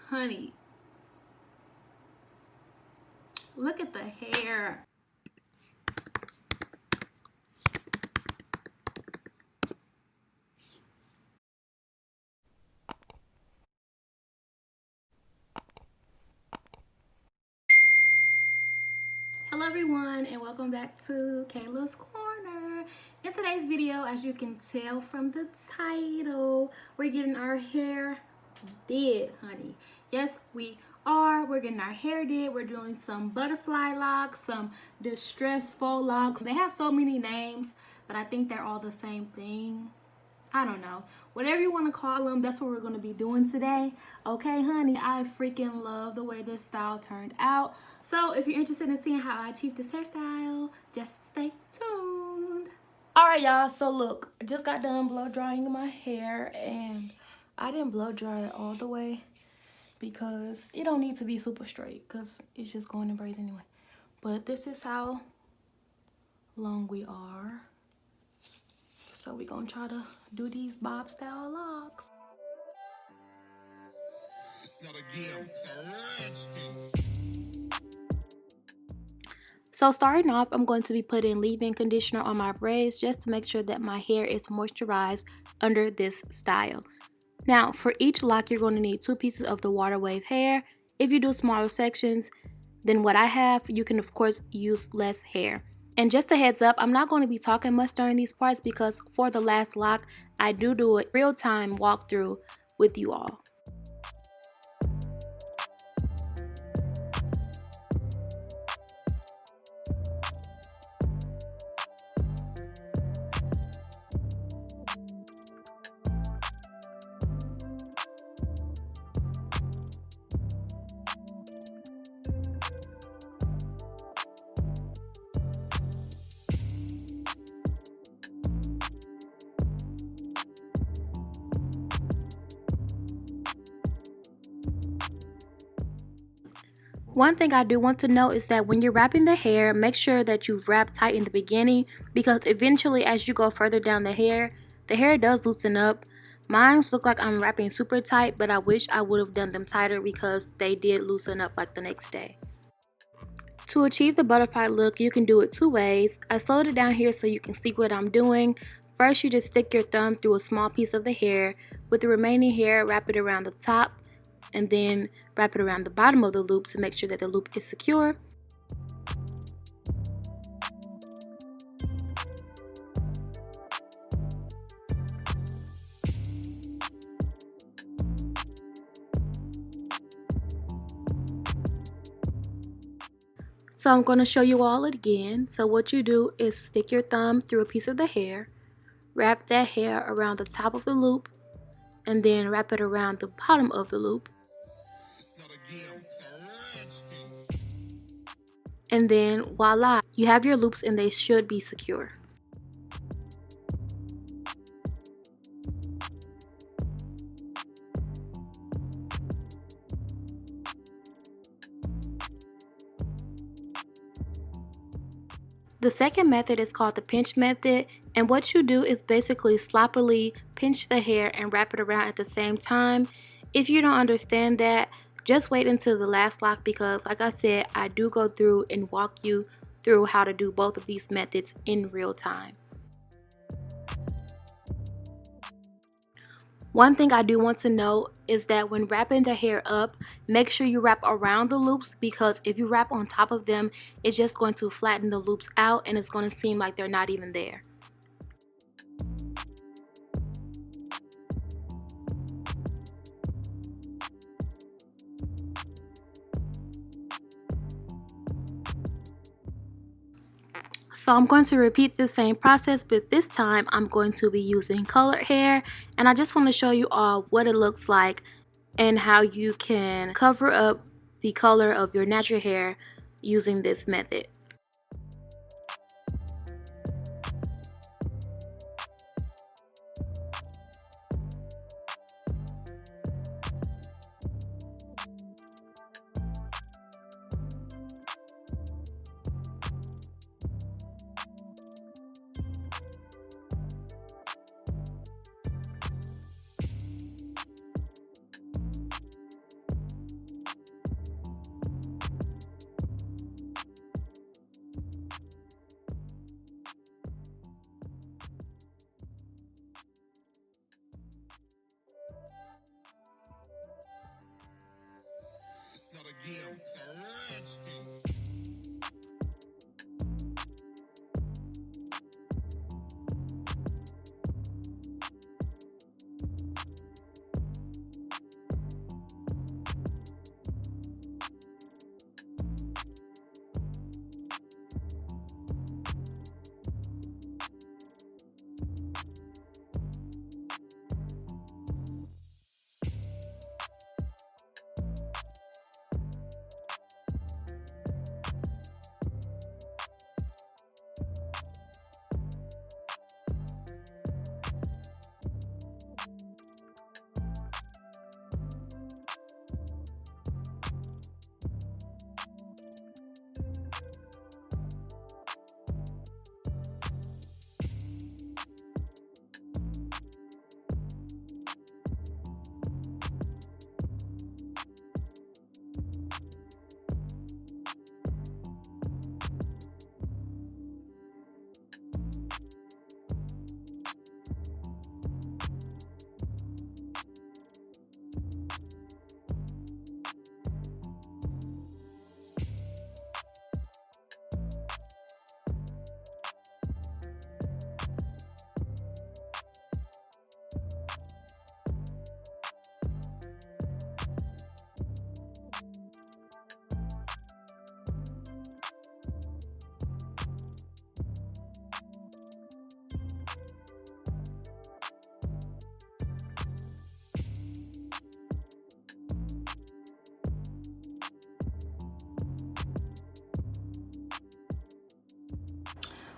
Honey, look at the hair. Hello everyone and welcome back to Kayla's Corner. In today's video, as you can tell from the title, we're getting our hair did, honey. Yes, we are. We're getting our hair did. We're doing some butterfly locks, some distress faux locks. They have so many names, but I think they're all the same thing. I don't know. Whatever you want to call them, that's what we're going to be doing today. Okay, honey, I freaking love the way this style turned out. So if you're interested in seeing how I achieved this hairstyle, just stay tuned. All right, y'all. So look, I just got done blow drying my hair, and I didn't blow dry it all the way because it don't need to be super straight because it's just going in braids anyway. But this is how long we are. So we're gonna try to do these bob style locks. It's not a game, it's a rich thing. So starting off, I'm going to be putting leave-in conditioner on my braids just to make sure that my hair is moisturized under this style. Now for each lock, you're going to need 2 pieces of the Waterwave hair. If you do smaller sections than what I have, you can of course use less hair. And just a heads up, I'm not going to be talking much during these parts because for the last lock, I do a real-time walkthrough with you all. One thing I do want to note is that when you're wrapping the hair, make sure that you've wrapped tight in the beginning because eventually as you go further down the hair does loosen up. Mine's look like I'm wrapping super tight, but I wish I would have done them tighter because they did loosen up like the next day. To achieve the butterfly look, you can do it 2 ways. I slowed it down here so you can see what I'm doing. First, you just stick your thumb through a small piece of the hair. With the remaining hair, wrap it around the top and then wrap it around the bottom of the loop to make sure that the loop is secure. So I'm going to show you all again. So what you do is stick your thumb through a piece of the hair, wrap that hair around the top of the loop, and then wrap it around the bottom of the loop. And then voila, you have your loops and they should be secure. The second method is called the pinch method, and what you do is basically sloppily pinch the hair and wrap it around at the same time. If you don't understand that, just wait until the last lock because like I said, I do go through and walk you through how to do both of these methods in real time. One thing I do want to note is that when wrapping the hair up, make sure you wrap around the loops because if you wrap on top of them, it's just going to flatten the loops out and it's going to seem like they're not even there. So I'm going to repeat the same process, but this time I'm going to be using colored hair, and I just want to show you all what it looks like and how you can cover up the color of your natural hair using this method.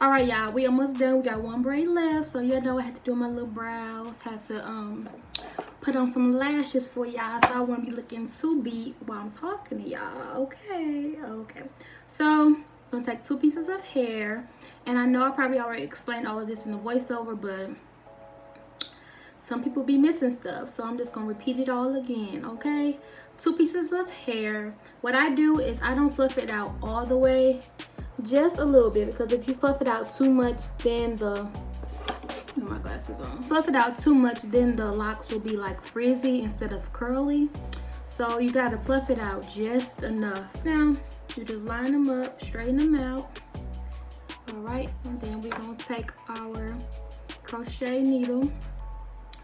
All right, y'all, we almost done. We got one braid left, so you know I had to do my little brows, had to put on some lashes for y'all, so I won't be looking too beat while I'm talking to y'all. Okay. So I'm gonna take 2 pieces of hair, and I know I probably already explained all of this in the voiceover, but some people be missing stuff, so I'm just gonna repeat it all again. Okay, 2 pieces of hair. What I do is I don't fluff it out all the way, just a little bit, because if you fluff it out too much, then my glasses on. Fluff it out too much, then the locks will be like frizzy instead of curly. So you gotta fluff it out just enough. Now you just line them up, straighten them out. All right, and then we're gonna take our crochet needle.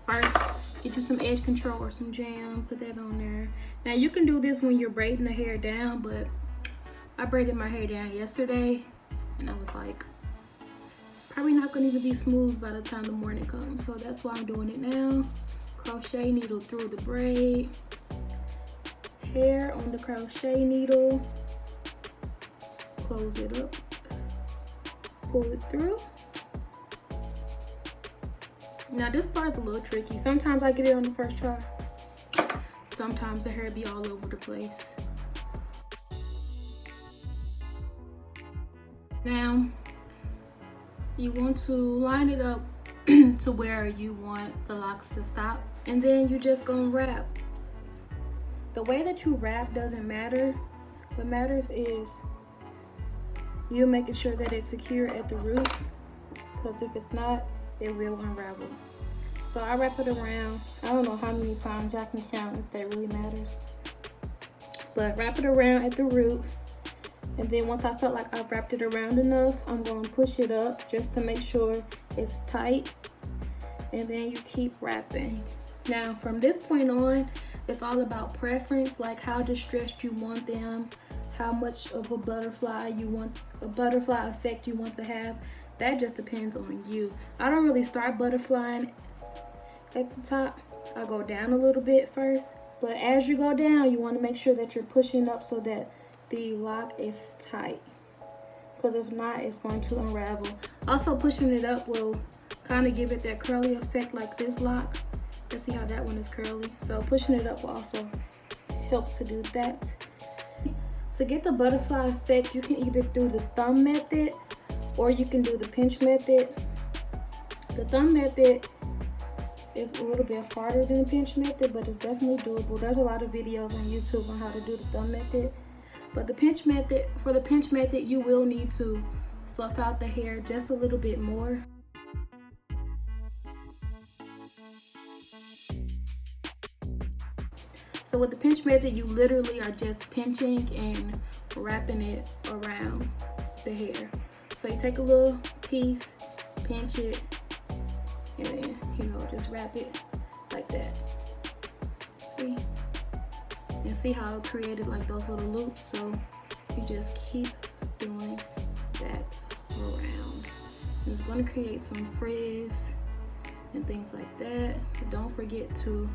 First, get you some edge control or some jam, put that on there. Now you can do this when you're braiding the hair down, but I braided my hair down yesterday, and I was like, it's probably not gonna even be smooth by the time the morning comes. So that's why I'm doing it now. Crochet needle through the braid, hair on the crochet needle, close it up, pull it through. Now this part's a little tricky. Sometimes I get it on the first try. Sometimes the hair be all over the place. Now, you want to line it up to where you want the locks to stop, and then you just gonna wrap. The way that you wrap doesn't matter. What matters is you making sure that it's secure at the root, because if it's not, it will unravel. So I wrap it around. I don't know how many times y'all can count if that really matters, but wrap it around at the root. And then once I felt like I've wrapped it around enough, I'm going to push it up just to make sure it's tight. And then you keep wrapping. Now from this point on, it's all about preference, like how distressed you want them, how much of a butterfly effect you want to have. That just depends on you. I don't really start butterflying at the top. I go down a little bit first. But as you go down, you want to make sure that you're pushing up so that the lock is tight, because if not, it's going to unravel. Also, pushing it up will kind of give it that curly effect like this lock. Let's see how that one is curly. So pushing it up will also help to do that. To get the butterfly effect, you can either do the thumb method or you can do the pinch method. The thumb method is a little bit harder than the pinch method, but it's definitely doable. There's a lot of videos on YouTube on how to do the thumb method. But the pinch method, for the pinch method, you will need to fluff out the hair just a little bit more. So with the pinch method, you literally are just pinching and wrapping it around the hair. So you take a little piece, pinch it, and then, you know, just wrap it like that. See? And see how it created like those little loops? So you just keep doing that around. It's going to create some frizz and things like that. But don't forget to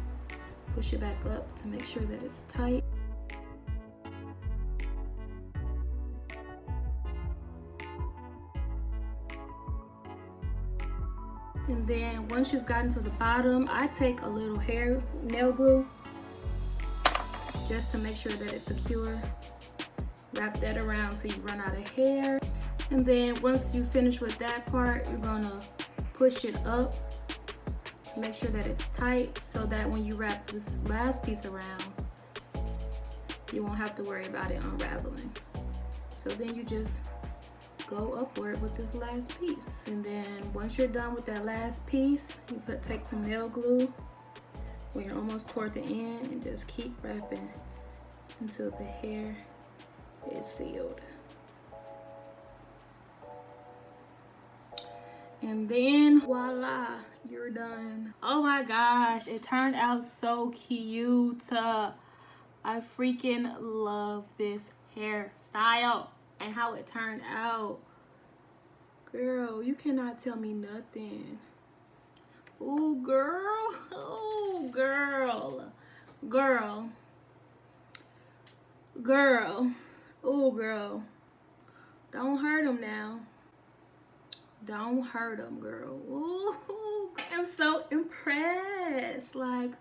push it back up to make sure that it's tight. And then once you've gotten to the bottom, I take a little hair nail glue just to make sure that it's secure. Wrap that around till you run out of hair. And then once you finish with that part, you're gonna push it up to make sure that it's tight so that when you wrap this last piece around, you won't have to worry about it unraveling. So then you just go upward with this last piece. And then once you're done with that last piece, you take some nail glue when you're almost toward the end and just keep wrapping until the hair is sealed. And then voila, you're done. Oh my gosh, it turned out so cute. I freaking love this hairstyle and how it turned out. Girl, you cannot tell me nothing. Ooh, girl. Ooh, girl. Girl. Girl. Ooh, girl. Don't hurt him now. Don't hurt him, girl. Ooh, I'm so impressed. Like,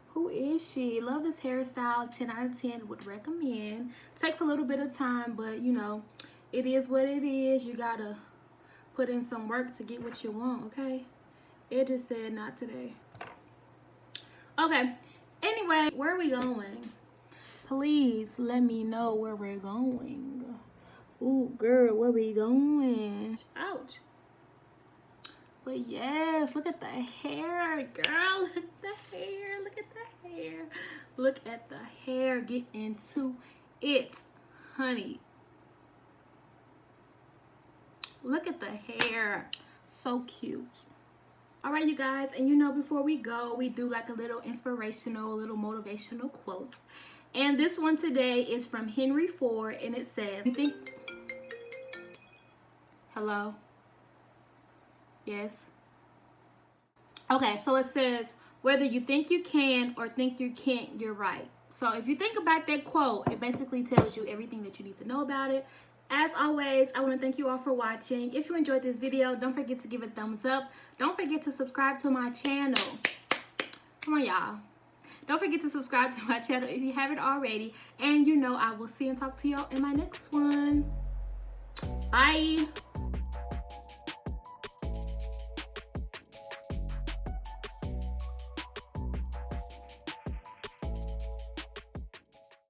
who is she? Love this hairstyle. 10 out of 10 would recommend. Takes a little bit of time, but you know, it is what it is. You gotta put in some work to get what you want, okay? It just said not today. Okay, anyway, where are we going? Please let me know where we're going. Ooh, girl, where we going? Ouch. But yes, look at the hair, girl. Look at the hair. Look at the hair. Look at the hair. Get into it, honey. Look at the hair. So cute. All right, you guys, and you know, before we go, we do like a little inspirational, little motivational quotes. And this one today is from Henry Ford, and it says, you think... Hello? Yes? Okay, so it says, whether you think you can or think you can't, you're right. So if you think about that quote, it basically tells you everything that you need to know about it. As always, I want to thank you all for watching. If you enjoyed this video, don't forget to give it a thumbs up. Don't forget to subscribe to my channel. Come on, y'all. Don't forget to subscribe to my channel if you haven't already. And you know, I will see and talk to y'all in my next one. Bye.